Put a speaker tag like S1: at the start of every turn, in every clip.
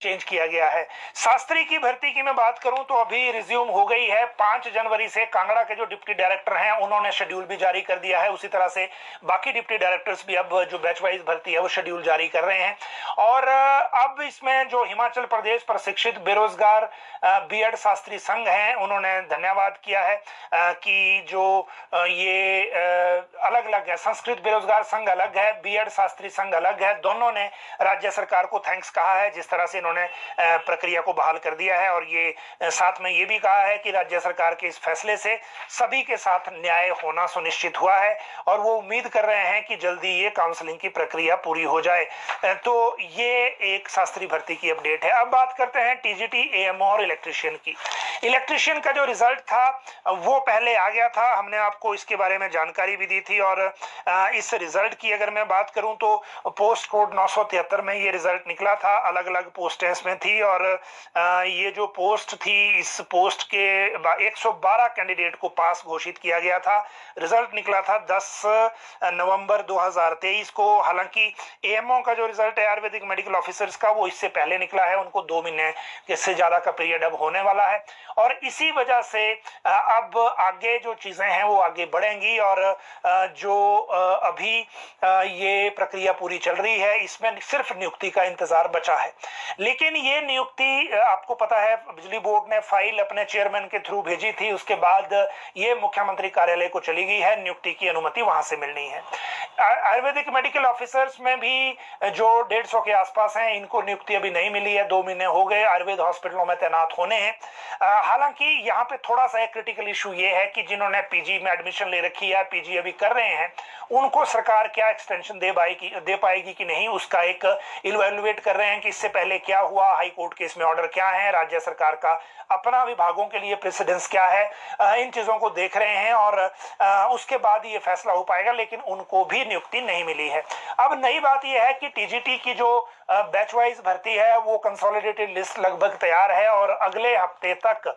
S1: Change किया गया है। शास्त्री की भर्ती की मैं बात करूं तो अभी रिज्यूम हो गई है 5 जनवरी से। कांगड़ा के जो डिप्टी डायरेक्टर हैं उन्होंने शेड्यूल भी जारी कर दिया है। उसी तरह से बाकी डिप्टी डायरेक्टर्स भी अब जो बैच वाइज भर्ती है वो शेड्यूल जारी कर रहे हैं। और अब इसमें जो हिमाचल प्रदेश प्रशिक्षित बेरोजगार बीएड शास्त्री संघ हैं उन्होंने धन्यवाद किया है कि जो ये अलग अलग है, संस्कृत बेरोजगार संघ अलग है, बीएड शास्त्री संघ अलग है, दोनों ने राज्य सरकार को थैंक्स कहा है जिस तरह से इन्होंने प्रक्रिया को बहाल कर दिया है। और ये साथ में ये भी कहा है कि राज्य सरकार के इस फैसले से सभी के साथ न्याय होना सुनिश्चित हुआ है और वो उम्मीद कर रहे हैं कि जल्दी ये काउंसलिंग की प्रक्रिया पूरी हो जाए। तो ये एक शास्त्री भर्ती की अपडेट है। अब बात करते हैं टीजीटी, एएमओ और इलेक्ट्रीशियन की। इलेक्ट्रीशियन का जो रिजल्ट था वो पहले आ गया था, हमने आपको इसके बारे में जानकारी भी दी थी। और इस रिजल्ट की अगर मैं बात करूं तो पोस्ट कोड 973 में ये रिजल्ट निकला था, अलग अलग पोस्टें इसमें थी। और ये जो पोस्ट थी, इस पोस्ट के 112 कैंडिडेट को पास घोषित किया गया था। रिजल्ट निकला था 10 नवंबर 2023 को। हालांकि एएमओ का जो रिजल्ट है आयुर्वेदिक मेडिकल ऑफिसर्स का, वो इससे पहले निकला है, उनको 2 महीने से ज्यादा का पीरियड अब होने वाला है। और इसी वजह से अब आगे जो चीजें हैं वो आगे बढ़ेंगी। और जो अभी ये प्रक्रिया पूरी चल रही है, इसमें सिर्फ नियुक्ति का इंतजार बचा है। लेकिन ये नियुक्ति आपको पता है बिजली बोर्ड ने फाइल अपने चेयरमैन के थ्रू भेजी थी, उसके बाद ये मुख्यमंत्री कार्यालय को चली गई है, नियुक्ति की अनुमति वहां से मिलनी है। आयुर्वेदिक मेडिकल ऑफिसर्स में भी जो 150 के आसपास हैं, इनको नियुक्ति अभी नहीं मिली है, 2 महीने हो गए आयुर्वेद हॉस्पिटलों में तैनात होने हैं। हालांकि यहाँ पे थोड़ा सा एक क्रिटिकल इशू ये है कि जिन्होंने पीजी में एडमिशन ले रखी है, पीजी अभी कर रहे हैं, उनको सरकार क्या एक्सटेंशन दे पाएगी कि नहीं, उसका एक इवैल्यूएट कर रहे हैं कि इससे पहले क्या हुआ, हाई कोर्ट के इसमें ऑर्डर क्या है, राज्य सरकार का अपना विभागों के लिए प्रेसिडेंस क्या है, इन चीजों को देख रहे हैं। और उसके बाद ये फैसला हो पाएगा। लेकिन उनको भी नियुक्ति नहीं मिली है। अब नई बात यह है कि टीजीटी की जो बैच वाइज भर्ती है वो कंसोलिडेटेड लिस्ट लगभग तैयार है और अगले हफ्ते तक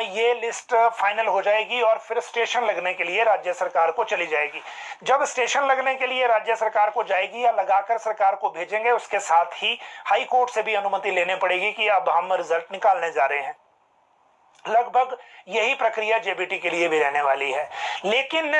S1: ये लिस्ट फाइनल हो जाएगी और फिर स्टेशन लगने के लिए राज्य सरकार को चली जाएगी। जब स्टेशन लगने के लिए राज्य सरकार को जाएगी या लगाकर सरकार को भेजेंगे, उसके साथ ही हाई कोर्ट से भी अनुमति लेने पड़ेगी कि अब हम रिजल्ट निकालने जा रहे हैं। लगभग यही प्रक्रिया जेबीटी के लिए भी रहने वाली है। लेकिन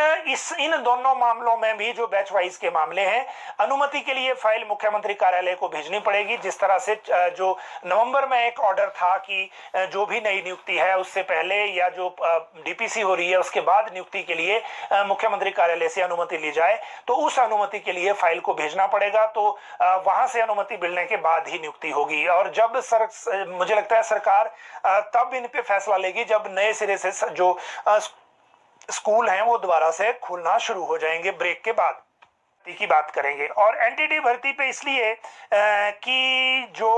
S1: इन दोनों मामलों में भी जो बैच वाइज के मामले हैं, अनुमति के लिए फाइल मुख्यमंत्री कार्यालय को भेजनी पड़ेगी। जिस तरह से जो नवंबर में एक ऑर्डर था कि जो भी नई नियुक्ति है उससे पहले या जो डीपीसी हो रही है उसके बाद नियुक्ति के लिए मुख्यमंत्री कार्यालय से अनुमति ली जाए, तो उस अनुमति के लिए फाइल को भेजना पड़ेगा। तो वहां से अनुमति मिलने के बाद ही नियुक्ति होगी। और जब मुझे लगता है सरकार तब इन पे फैसला लेगी जब नए सिरे से जो स्कूल हैं वो दोबारा से खुलना शुरू हो जाएंगे ब्रेक के बाद। की बात करेंगे और एनटीटी भर्ती पे इसलिए कि जो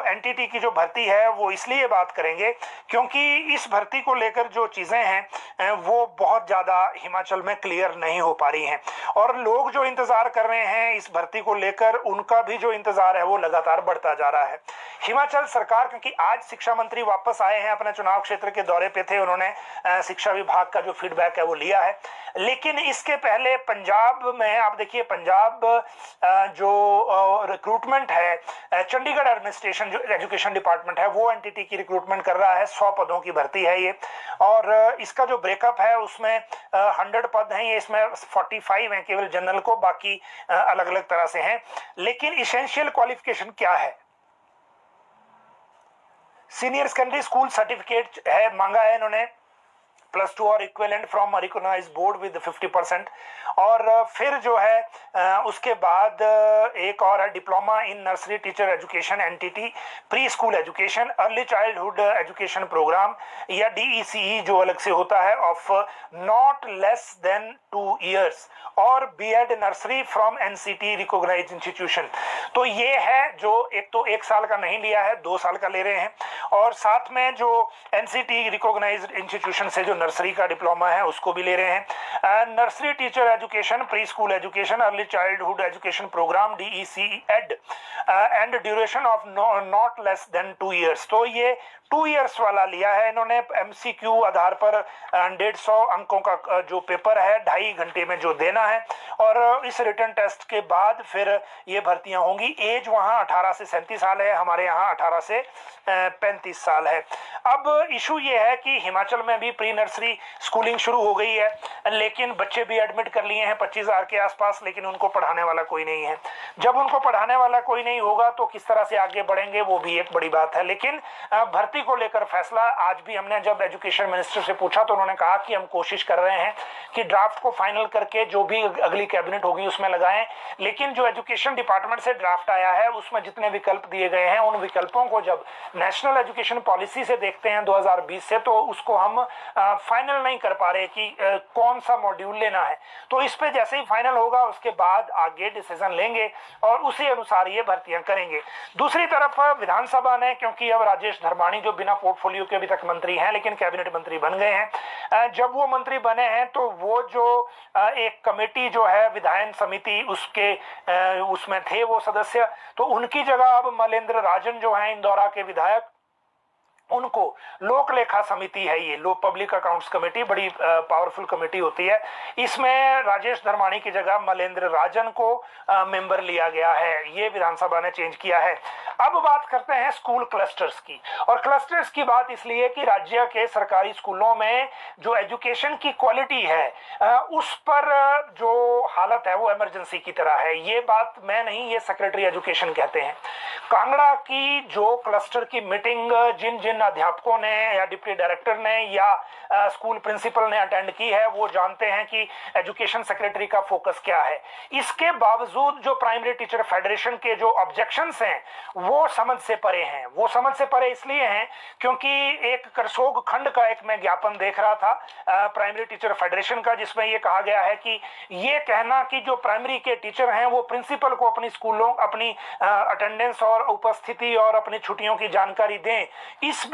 S1: एनटीटी की जो भर्ती है वो इसलिए बात करेंगे क्योंकि इस भर्ती को लेकर जो चीजें हैं वो बहुत ज्यादा हिमाचल में क्लियर नहीं हो पा रही हैं। और लोग जो इंतजार कर रहे हैं इस भर्ती को लेकर, उनका भी जो इंतजार है वो लगातार बढ़ता जा रहा है। हिमाचल सरकार, क्योंकि आज शिक्षा मंत्री वापस आए हैं, अपने चुनाव क्षेत्र के दौरे पे थे, उन्होंने शिक्षा विभाग का जो फीडबैक है वो लिया है। लेकिन इसके पहले पंजाब में आप देखिए, पंजाब जो रिक्रूटमेंट है, चंडीगढ़ एडमिनिस्ट्रेशन जो एजुकेशन डिपार्टमेंट है वो एनटीटी की रिक्रूटमेंट कर रहा है। 100 पदों की भर्ती है ये। और इसका जो ब्रेकअप है उसमें 100 पद हैं, ये इसमें 45 हैं केवल जनरल को, बाकी अलग अलग तरह से हैं। लेकिन इसेंशियल क्वालिफिकेशन क्या है? सीनियर सेकेंडरी स्कूल सर्टिफिकेट है, मांगा है इन्होंने, +2 और equivalent from recognised board with 50%। और फिर जो है उसके बाद एक और है diploma in nursery teacher education NTT, pre school education, early childhood education programme या डीईसीई जो अलग से होता है, of not less than 2 years, और BEd nursery from NCT recognised institution. तो ये है जो एक तो 1 साल का नहीं लिया है, 2 साल का ले रहे हैं। और साथ में जो एनसीटी रिकॉग्नाइज्ड इंस्टीट्यूशन से जो नर्सरी का डिप्लोमा है उसको भी ले रहे हैं। Nursery teacher education, pre school education, early childhood education programme DEC ed and duration of not less than 2 years. तो ये 2 ईयर्स वाला लिया है इन्होंने। MCQ आधार पर 150 अंकों का जो पेपर है 2.5 घंटे में जो देना है, और इस रिटर्न टेस्ट के बाद फिर ये भर्तियां होंगी। एज वहां 18 से 37 साल है, हमारे यहाँ 18 से 35 साल है। अब इशू ये है कि हिमाचल में भी प्री नर्सरी स्कूलिंग शुरू हो गई है, लेकिन बच्चे भी एडमिट कर लिए हैं 25,000 के आसपास, लेकिन उनको पढ़ाने वाला कोई नहीं है। जब उनको पढ़ाने वाला कोई नहीं होगा तो किस तरह से आगे बढ़ेंगे वो भी एक बड़ी बात है। लेकिन भर्ती को लेकर फैसला आज भी हमने जब एजुकेशन मिनिस्टर से पूछा तो उन्होंने कहा कि हम कोशिश कर रहे हैं कि ड्राफ्ट को फाइनल करके जो भी अगली कैबिनेट होगी उसमें लगाएं। लेकिन जो एजुकेशन डिपार्टमेंट से ड्राफ्ट आया है उसमें जितने विकल्प दिए गए हैं उन विकल्पों को जब नेशनल एजुकेशन पॉलिसी से देखते हैं 2020 से, तो उसको हम फाइनल नहीं कर पा रहे कि कौन सा मॉड्यूल लेना है। तो इस पे जैसे ही फाइनल होगा उसके बाद आगे डिसीजन लेंगे और उसी अनुसार ये भर्तियां करेंगे। दूसरी तरफ विधानसभा ने, क्योंकि अब राजेश धर्माणी जो बिना पोर्टफोलियो के अभी तक मंत्री हैं लेकिन कैबिनेट मंत्री बन गए हैं, जब वो मंत्री बने हैं तो वो जो एक कमेटी जो है विधायन समिति उसमें थे वो सदस्य, तो उनकी जगह अब मलेंद्र राजन जो हैं इंदौरा के विधायक, उनको लोक लेखा समिति है, ये लो पब्लिक अकाउंट्स कमेटी बड़ी पावरफुल कमेटी होती है, इसमें राजेश धर्माणी की जगह मलेंद्र राजन को मेंबर लिया गया है। ये विधानसभा ने चेंज किया है। अब बात करते हैं स्कूल क्लस्टर्स की, और क्लस्टर्स की बात इसलिए कि राज्य के सरकारी स्कूलों में जो एजुकेशन की क्वालिटी है उस पर जो हालत है वो इमरजेंसी की तरह है। ये बात मैं नहीं, ये सेक्रेटरी एजुकेशन कहते हैं। कांगड़ा की जो क्लस्टर की मीटिंग जिन जिन अध्यापकों ने या डिप्टी डायरेक्टर ने या स्कूल प्रिंसिपल ने अटेंड की है वो जानते हैं कि एजुकेशन सेक्रेटरी का फोकस क्या है। इसके बावजूद जो प्राइमरी टीचर फेडरेशन के जो ऑब्जेक्शंस हैं वो समझ से परे हैं। वो समझ से परे इसलिए हैं क्योंकि एक करसोग खंड का एक मैं ज्ञापन देख रहा था प्राइमरी टीचर फेडरेशन का, जिसमें ये कहा गया है कि ये कहना कि जो प्राइमरी के टीचर हैं वो प्रिंसिपल को अपनी स्कूलों अपनी अटेंडेंस और उपस्थिति और अपनी छुट्टियों की जानकारी दें, इस